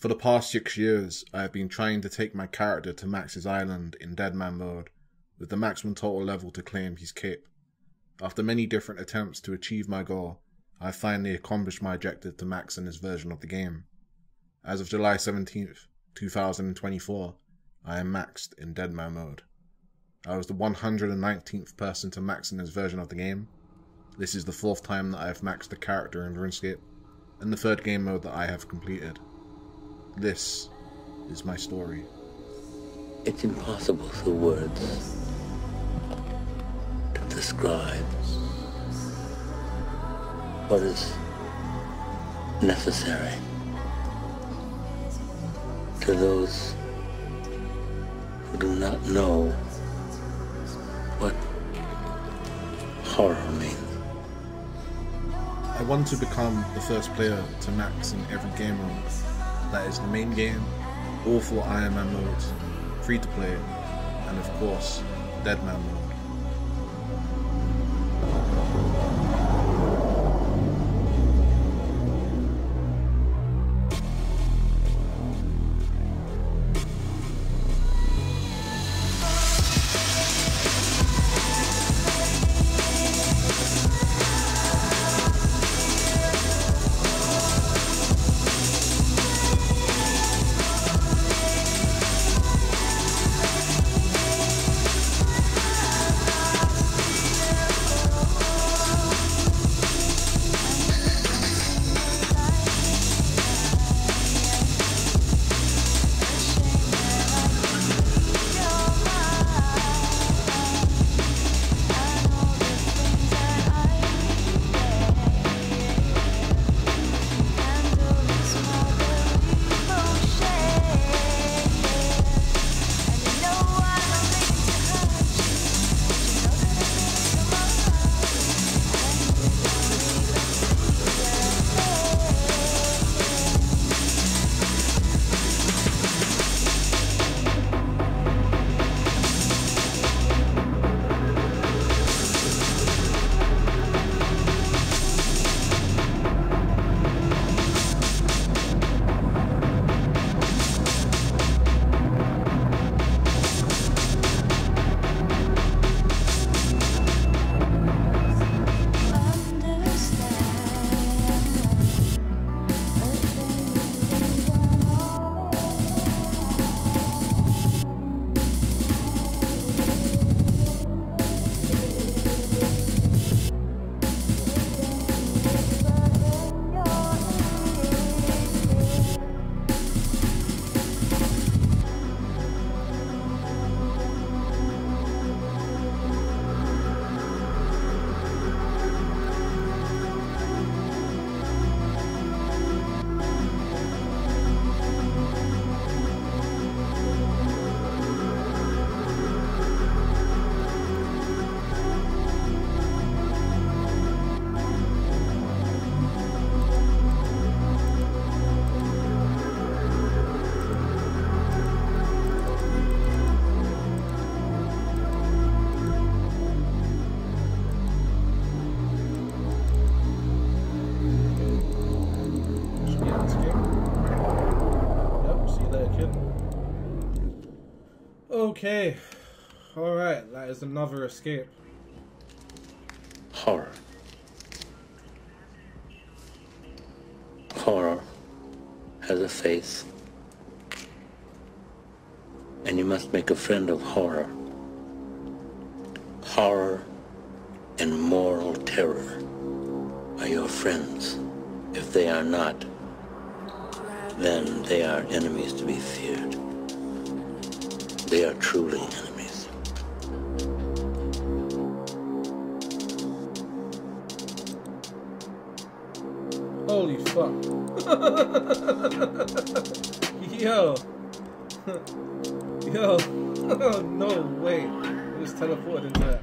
For the past 6 years, I have been trying to take my character to Max's island in Deadman Mode, with the maximum total level to claim his cape. After many different attempts to achieve my goal, I have finally accomplished my objective to max in this version of the game. As of July 17th, 2024, I am maxed in Deadman Mode. I was the 119th person to max in this version of the game. This is the 4th time that I have maxed a character in RuneScape, and the 3rd game mode that I have completed. This is my story. It's impossible through words to describe what is necessary to those who do not know what horror means. I want to become the first player to max in every game mode. That is the main game, all 4 Iron Man modes, free to play, and of course, Deadman Mode. Okay, alright, that is another escape. Horror. Horror has a face, and you must make a friend of horror. Horror and moral terror are your friends. If they are not, then they are enemies to be feared. They are truly enemies. Holy fuck. Yo. Yo. No way. I just teleported into that.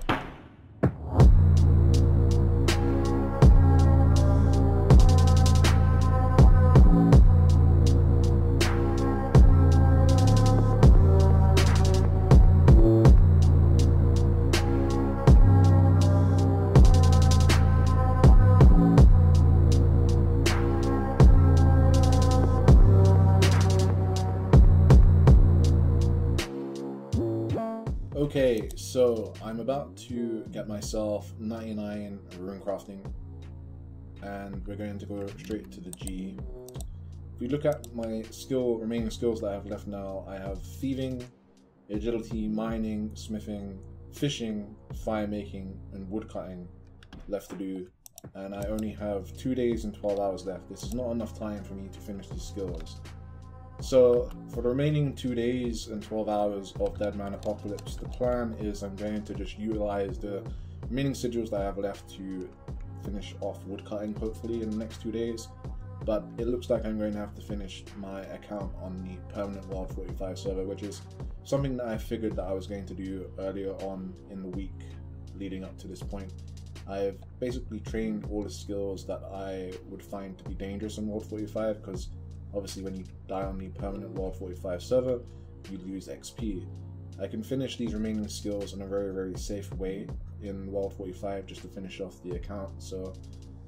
Okay, so I'm about to get myself 99 rune crafting, and we're going to go straight to the G. If we look at my remaining skills that I have left now, I have thieving, agility, mining, smithing, fishing, fire making, and wood cutting left to do, and I only have 2 days and 12 hours left. This is not enough time for me to finish these skills. So for the remaining 2 days and 12 hours of Deadman Apocalypse, the plan is I'm going to just utilize the remaining sigils that I have left to finish off woodcutting, hopefully in the next 2 days. But it looks like I'm going to have to finish my account on the permanent World 45 server, which is something that I figured that I was going to do earlier on in the week leading up to this point. I've basically trained all the skills that I would find to be dangerous in World 45, because obviously when you die on the permanent World 45 server, you lose XP. I can finish these remaining skills in a very, very safe way in World 45 just to finish off the account. So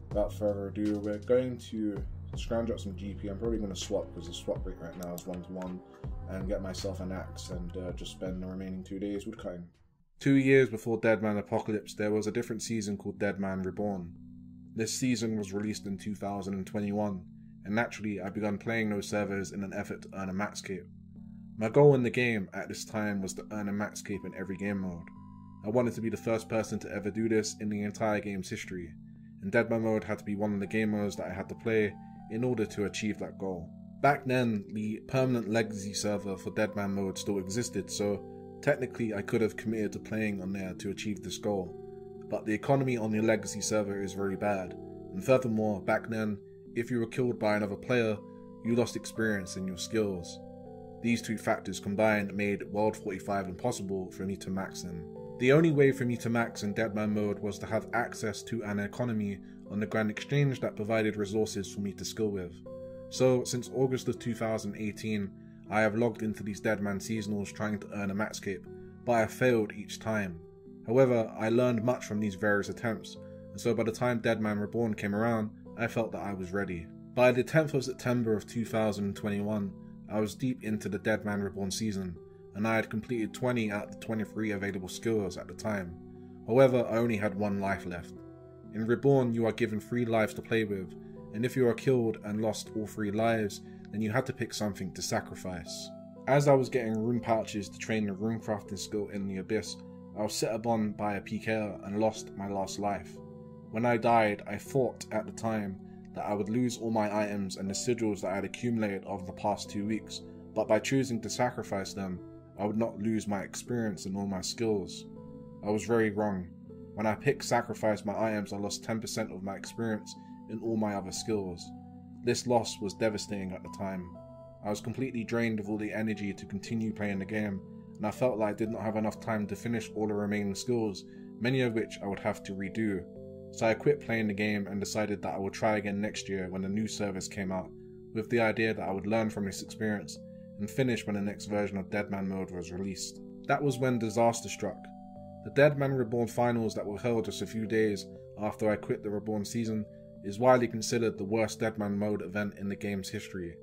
without further ado, we're going to scrounge up some GP. I'm probably going to swap because the swap rate right now is 1-to-1, and get myself an axe and just spend the remaining 2 days woodcutting. 2 years before Deadman Apocalypse, there was a different season called Deadman Reborn. This season was released in 2021, and naturally I began playing those servers in an effort to earn a max cape. My goal in the game at this time was to earn a max cape in every game mode. I wanted to be the first person to ever do this in the entire game's history, and Deadman Mode had to be one of the game modes that I had to play in order to achieve that goal. Back then, the permanent legacy server for Deadman Mode still existed, so technically I could have committed to playing on there to achieve this goal, but the economy on the legacy server is very bad, and furthermore, back then, if you were killed by another player, you lost experience in your skills. These two factors combined made World 45 impossible for me to max in. The only way for me to max in Deadman Mode was to have access to an economy on the Grand Exchange that provided resources for me to skill with. So since August of 2018, I have logged into these Deadman seasonals trying to earn a max cape, but I have failed each time. However, I learned much from these various attempts, and so by the time Deadman Reborn came around, I felt that I was ready. By the 10th of September of 2021, I was deep into the Deadman Reborn season, and I had completed 20 out of the 23 available skills at the time. However, I only had 1 life left. In Reborn, you are given 3 lives to play with, and if you are killed and lost all 3 lives, then you had to pick something to sacrifice. As I was getting rune pouches to train the rune crafting skill in the Abyss, I was set upon by a PKer and lost my last life. When I died, I thought at the time that I would lose all my items and the sigils that I had accumulated over the past 2 weeks, but by choosing to sacrifice them, I would not lose my experience and all my skills. I was very wrong. When I picked sacrifice my items, I lost 10% of my experience and all my other skills. This loss was devastating at the time. I was completely drained of all the energy to continue playing the game, and I felt like I did not have enough time to finish all the remaining skills, many of which I would have to redo. So I quit playing the game and decided that I would try again next year when the new service came out, with the idea that I would learn from this experience and finish when the next version of Deadman Mode was released. That was when disaster struck. The Deadman Reborn finals that were held just a few days after I quit the Reborn season is widely considered the worst Deadman Mode event in the game's history.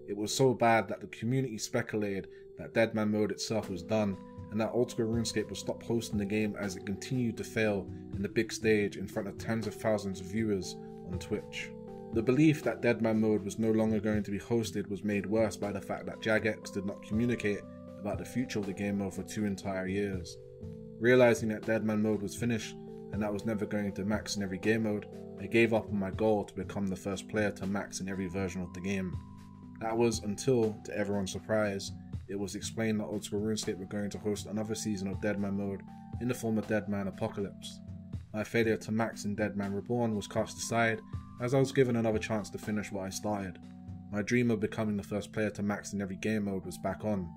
It was so bad that the community speculated that Deadman Mode itself was done, and that Oldschool Runescape would stop hosting the game as it continued to fail in the big stage in front of tens of thousands of viewers on Twitch. The belief that Deadman Mode was no longer going to be hosted was made worse by the fact that Jagex did not communicate about the future of the game mode for 2 entire years. Realizing that Deadman Mode was finished and that I was never going to max in every game mode, I gave up on my goal to become the first player to max in every version of the game. That was until, to everyone's surprise, it was explained that Oldschool Runescape were going to host another season of Deadman Mode in the form of Deadman Apocalypse. My failure to max in Deadman Reborn was cast aside as I was given another chance to finish what I started. My dream of becoming the first player to max in every game mode was back on.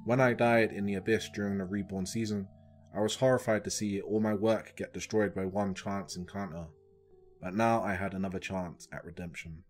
When I died in the Abyss during the Reborn season, I was horrified to see all my work get destroyed by one chance encounter. But now I had another chance at redemption.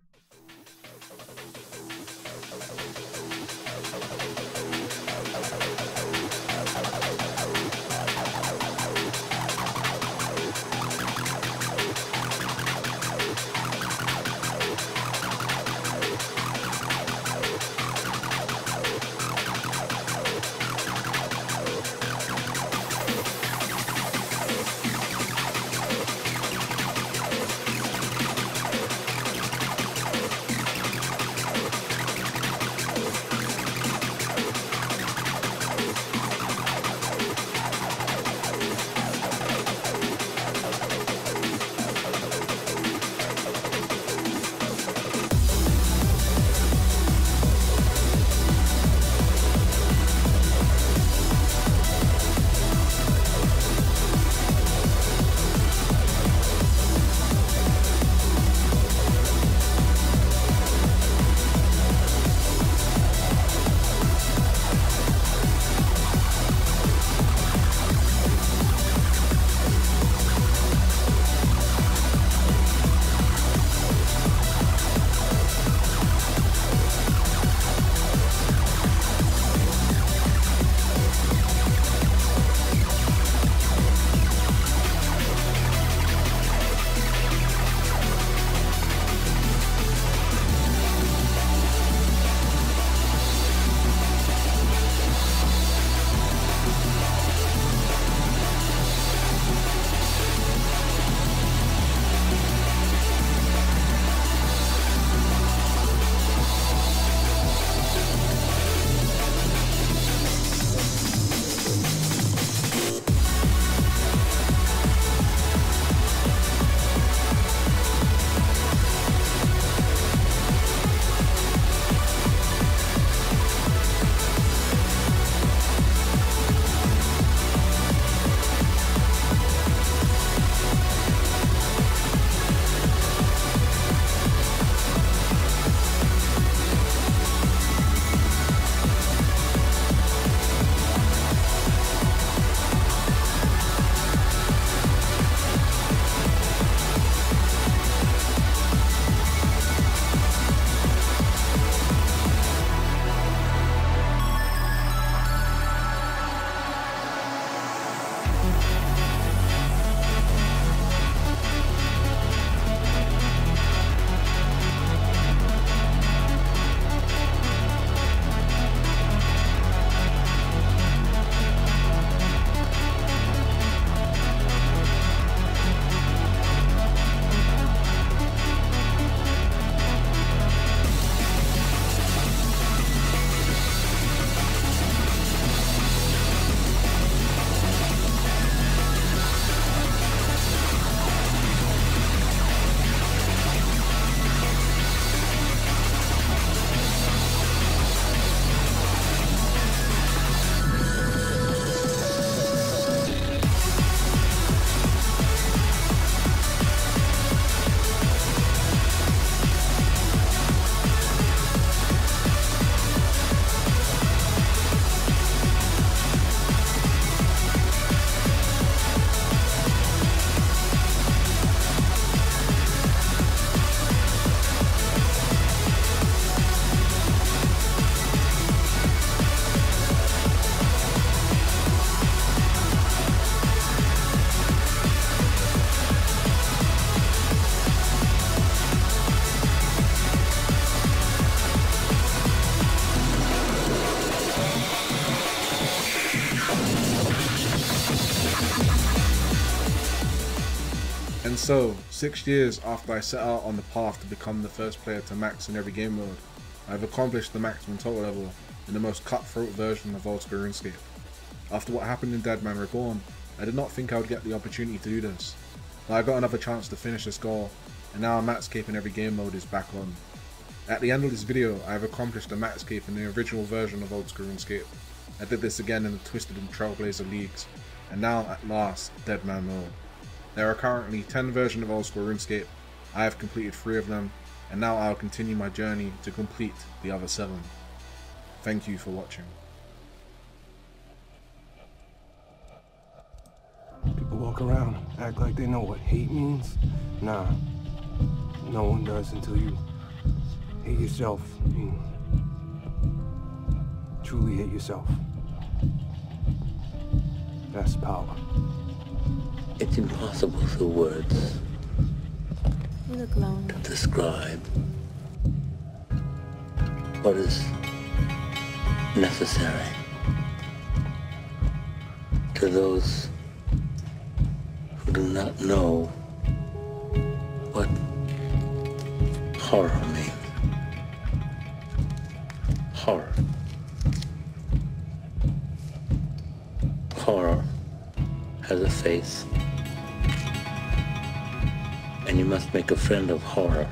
so, 6 years after I set out on the path to become the first player to max in every game mode, I have accomplished the maximum total level in the most cutthroat version of Oldschool Runescape. After what happened in Deadman Reborn, I did not think I would get the opportunity to do this, but I got another chance to finish this goal, and now a max cape in every game mode is back on. At the end of this video, I have accomplished a max cape in the original version of Oldschool Runescape. I did this again in the Twisted and Trailblazer leagues, and now at last, Deadman Mode. There are currently 10 versions of Oldschool Runescape. I have completed 3 of them, and now I'll continue my journey to complete the other 7. Thank you for watching. People walk around, act like they know what hate means. Nah, no one does until you hate yourself. I mean, truly hate yourself. That's power. It's impossible through words You look lonely. to describe what is necessary to those who do not know what horror means. Horror. Horror has a face, and you must make a friend of horror.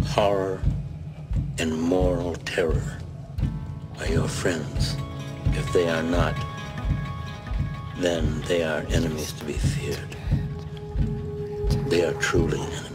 Horror and moral terror are your friends. If they are not, then they are enemies to be feared. They are truly enemies.